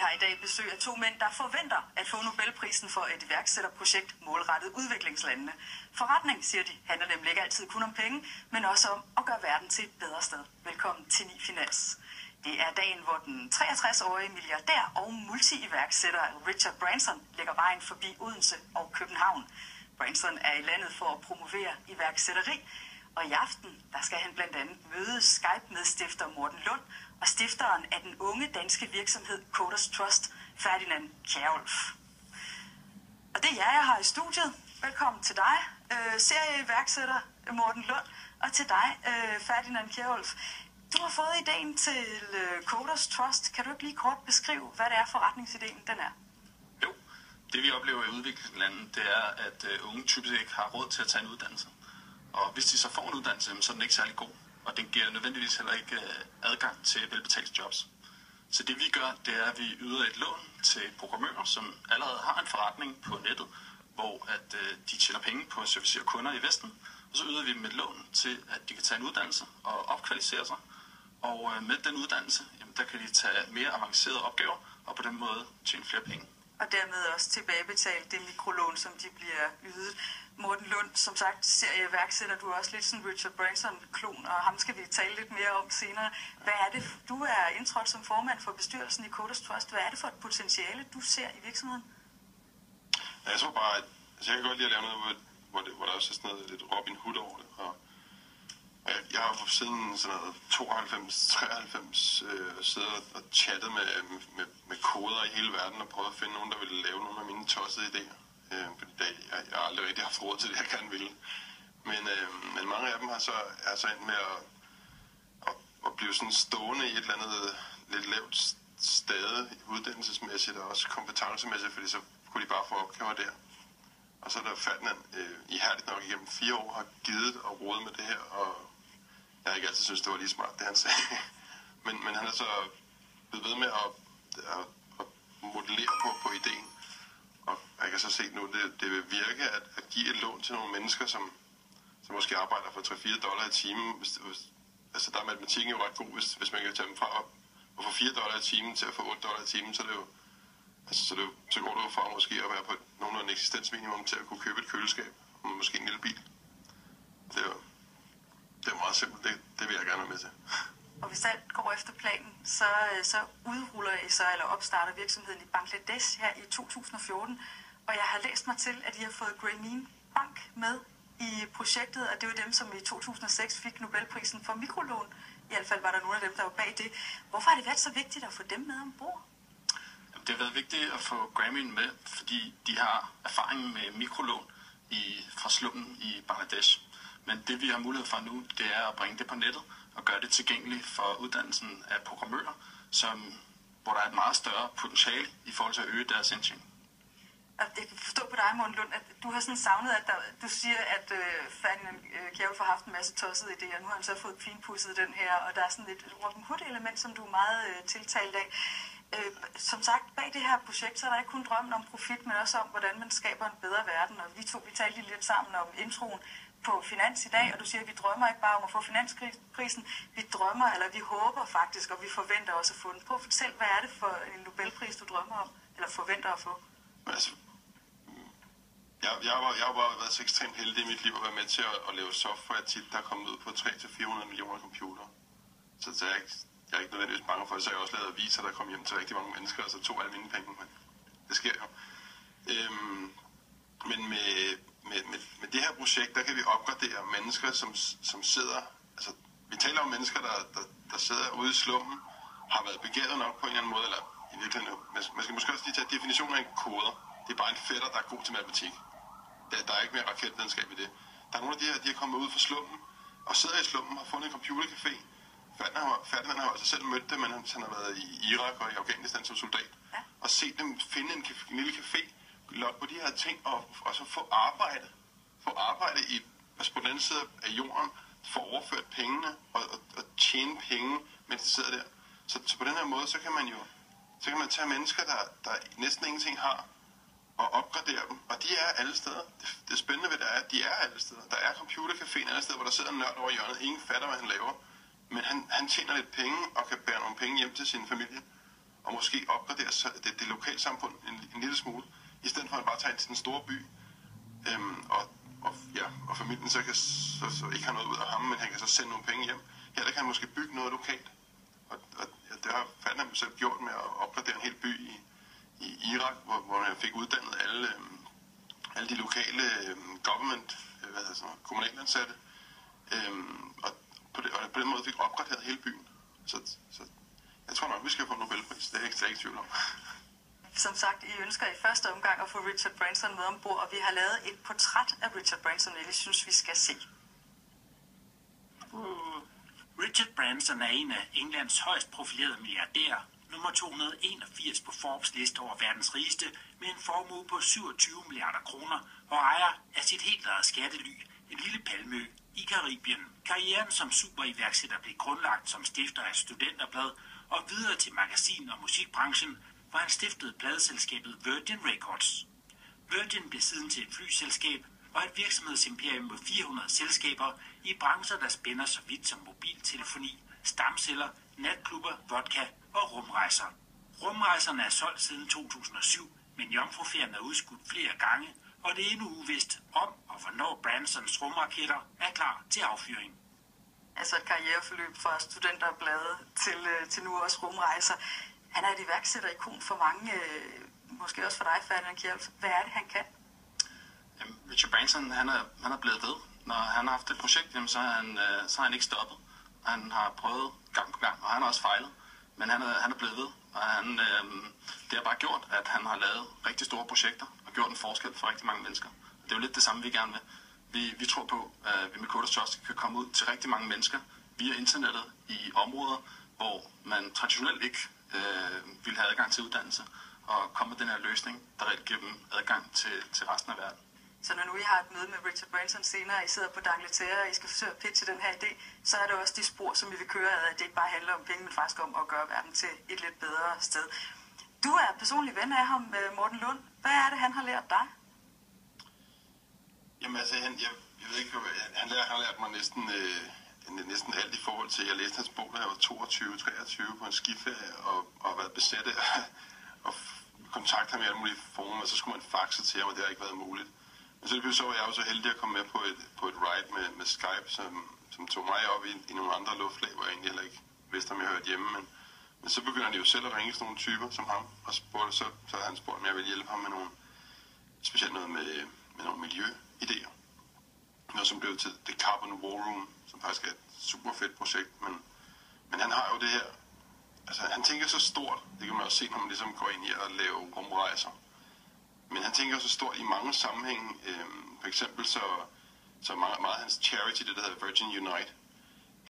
har i dag besøg af to mænd, der forventer at få Nobelprisen for et iværksætterprojekt målrettet udviklingslandene. Forretning, siger de, handler nemlig ikke altid kun om penge, men også om at gøre verden til et bedre sted. Velkommen til 9 Finans. Det er dagen, hvor den 63-årige milliardær og multi-iværksætter Richard Branson lægger vejen forbi Odense og København. Branson er i landet for at promovere iværksætteri, og i aften der skal han blandt andet møde Skype-medstifter Morten Lund og stifteren af den unge danske virksomhed Coders Trust, Ferdinand Kjærulf. Og det er jeg har i studiet. Velkommen til dig, serieiværksætter Morten Lund, og til dig, Ferdinand Kjærulf. Du har fået ideen til Coders Trust. Kan du ikke lige kort beskrive, hvad det er forretningsideen den er? Jo, det vi oplever i udviklingslandet, det er, at unge typisk ikke har råd til at tage en uddannelse. Og hvis de så får en uddannelse, så er den ikke særlig god. Og den giver nødvendigvis heller ikke adgang til velbetalte jobs. Så det vi gør, det er, at vi yder et lån til programmører, som allerede har en forretning på nettet, hvor at, de tjener penge på at servicere kunder i Vesten. Og så yder vi dem et lån til, at de kan tage en uddannelse og opkvalificere sig. Og med den uddannelse, jamen, der kan de tage mere avancerede opgaver, og på den måde tjene flere penge. Og dermed også tilbagebetale det mikrolån, som de bliver ydet. Morten Lund, som sagt, serieiværksætter, du er også lidt sådan Richard Branson-klon, og ham skal vi tale lidt mere om senere. Hvad er det, du er indtrådt som formand for bestyrelsen i Coders Trust. Hvad er det for et potentiale, du ser i virksomheden? Ja, jeg tror bare, at jeg kan godt lide at lave noget, hvor der også er sådan noget lidt Robin Hood over det. Og jeg har siden sådan noget 92-93 siddet og chattet med koder i hele verden og prøvet at finde nogen, der ville lave nogle af mine tossede idéer. Fordi jeg har aldrig rigtig haft råd til det, jeg gerne ville. Men mange af dem har så endt med at blive sådan stående i et eller andet lidt lavt stade uddannelsesmæssigt og også kompetencemæssigt, fordi så kunne de bare få opgaver der. Og så er der Ferdinand ihærdigt nok igennem 4 år har givet og rodet med det her, og jeg har ikke altid syntes, det var lige smart, det han sagde. men han er så blevet ved med at modellere på ideen. Og jeg kan så se nu, det vil virke at give et lån til nogle mennesker, som måske arbejder for $3-4 i timen. Altså der er matematikken jo ret god, hvis man kan tage dem fra og få $4 i timen til at få $8 i timen, så er det jo, så går det jo fra måske at være på nogenlunde eksistensminimum til at kunne købe et køleskab, og måske en lille bil. Det er meget simpelt, det vil jeg gerne være med til. Og hvis alt går efter planen, så udruller I så, eller opstarter virksomheden i Bangladesh her i 2014. Og jeg har læst mig til, at I har fået Grameen Bank med i projektet, og det var dem, som i 2006 fik Nobelprisen for mikrolån. I hvert fald var der nogle af dem, der var bag det. Hvorfor har det været så vigtigt at få dem med ombord? Det har været vigtigt at få Grameen med, fordi de har erfaring med mikrolån fra slummen i Bangladesh. Men det vi har mulighed for nu, det er at bringe det på nettet og gøre det tilgængeligt for uddannelsen af programmører, hvor der er et meget større potentiale i forhold til at øge deres indtjening. Jeg kan forstå på dig, Morten Lund, at du har sådan savnet, at du siger, at Ferdinand Kjærulf har haft en masse tossede idéer. Nu har han så fået finpudset den her, og der er sådan et Robin Hood-element, som du er meget tiltalt af. Som sagt, bag det her projekt, så er der ikke kun drømmen om profit, men også om, hvordan man skaber en bedre verden. Og vi talte lidt sammen om introen på Finans i dag, og du siger, at vi drømmer ikke bare om at få finanskrisen, vi drømmer, eller vi håber faktisk, og vi forventer også at få den. Prøv at fortælle, hvad er det for en Nobelpris, du drømmer om, eller forventer at få? Altså, jeg har bare været så ekstremt heldig i mit liv at være med til at lave software tit, der er kommet ud på 300-400 millioner computere. Så jeg er ikke nødvendigvis bange for det, så jeg har også lavet aviser, der kom hjem til rigtig mange mennesker, og så tog alle mine penge, men det sker jo. Men med det her projekt, der kan vi opgradere mennesker, som sidder, altså vi taler om mennesker, der sidder ude i slummen, har været begavet nok på en eller anden måde, eller i virkeligheden, man skal måske også lige tage definitionen af en koder. Det er bare en fætter, der er god til matematik. Der er ikke mere raketvidenskab i det. Der er nogle af de her, de er kommet ud fra slummen, og sidder i slummen og har fundet en computercafé. Ferdinand har altså selv mødt dem, men han har været i Irak og i Afghanistan som soldat. Ja. Og set dem finde en lille café, logge på de her ting, og så få arbejde. Få arbejde på den anden side af jorden, få overført pengene og tjene penge, mens de sidder der. Så på den her måde, så kan man tage mennesker, der næsten ingenting har, og opgradere dem. Og de er alle steder. Det spændende ved det er, at de er alle steder. Der er computercaféen alle steder, hvor der sidder en nørd over hjørnet. Ingen fatter, hvad han laver. Men han tjener lidt penge og kan bære nogle penge hjem til sin familie. og måske opgradere det lokalsamfund en lille smule, i stedet for at bare tage ind til den store by, og familien så kan så ikke have noget ud af ham, men han kan så sende nogle penge hjem. Her der kan han måske bygge noget lokalt, og det har fanden han selv gjort med at opgradere en hel by i Irak, hvor han fik uddannet alle de lokale government, kommunalansatte, og på den måde fik opgraderet hele byen. Så jeg tror nok, vi skal få Nobelpris. Det er jeg ikke i tvivl om. Som sagt, I ønsker i første omgang at få Richard Branson med ombord, og vi har lavet et portræt af Richard Branson, jeg synes, vi skal se. Richard Branson er en af Englands højst profilerede milliardærer, nummer 281 på Forbes liste over verdens rigeste, med en formue på 27 milliarder kroner og ejer af sit helt eget skattely, en lille palmeø i Karibien. Karrieren som superiværksætter blev grundlagt som stifter af Studenterblad og videre til magasin- og musikbranchen, hvor han stiftede pladeselskabet Virgin Records. Virgin blev siden til et flyselskab og et virksomhedsimperium med 400 selskaber i brancher, der spænder så vidt som mobiltelefoni, stamceller, natklubber, vodka og rumrejser. Rumrejserne er solgt siden 2007, men jomfruferien er udskudt flere gange, og det er endnu uvist om og hvornår Bransons rumraketter er klar til affyring. Altså et karriereforløb fra Studenterbladet til nu også rumrejser. Han er et iværksætterikon for mange, måske også for dig, Ferdinand Kjærulff. Hvad er det, han kan? Jamen, Richard Branson, han er blevet ved. Når han har haft et projekt, jamen, så er han ikke stoppet. Han har prøvet gang på gang, og han har også fejlet. Men han er blevet ved, og det har bare gjort, at han har lavet rigtig store projekter og gjort en forskel for rigtig mange mennesker. Det er jo lidt det samme, vi gerne vil. Vi tror på, at vi med Kodas Trust kan komme ud til rigtig mange mennesker via internettet i områder, hvor man traditionelt ikke ville have adgang til uddannelse, og komme med den her løsning, der reelt giver dem adgang til resten af verden. Så når nu I har et møde med Richard Branson senere, og I sidder på D'Angleterre, og I skal forsøge at pitche den her idé, så er det også de spor, som I vil køre af, at det ikke bare handler om penge, men faktisk om at gøre verden til et lidt bedre sted. Du er personlig ven af ham, Morten Lund. Hvad er det, han har lært dig? Jamen altså, jeg ved ikke, han har lært mig næsten alt i forhold til, jeg læste hans bog, da jeg var 22-23 på en skiferie, og har været besat af at kontakte ham i alle mulige former, og så skulle man faxe til ham, og det har ikke været muligt. Men så var jeg jo så heldig at komme med på et ride med Skype, som tog mig op i nogle andre luftlag, hvor jeg egentlig heller ikke vidste, om jeg hørte hjemme. Men så begynder de jo selv at ringe sådan nogle typer som ham, og så har han spurgt, om jeg vil hjælpe ham med nogle, specielt noget med nogle miljøidéer. Noget som blev til The Carbon War Room, som faktisk er et super fedt projekt, men han har jo det her, altså han tænker så stort, det kan man også se, når man ligesom går ind i at lave rumrejser. Men han tænker så stort i mange sammenhænge. For eksempel så meget af hans charity, det der hedder Virgin Unite,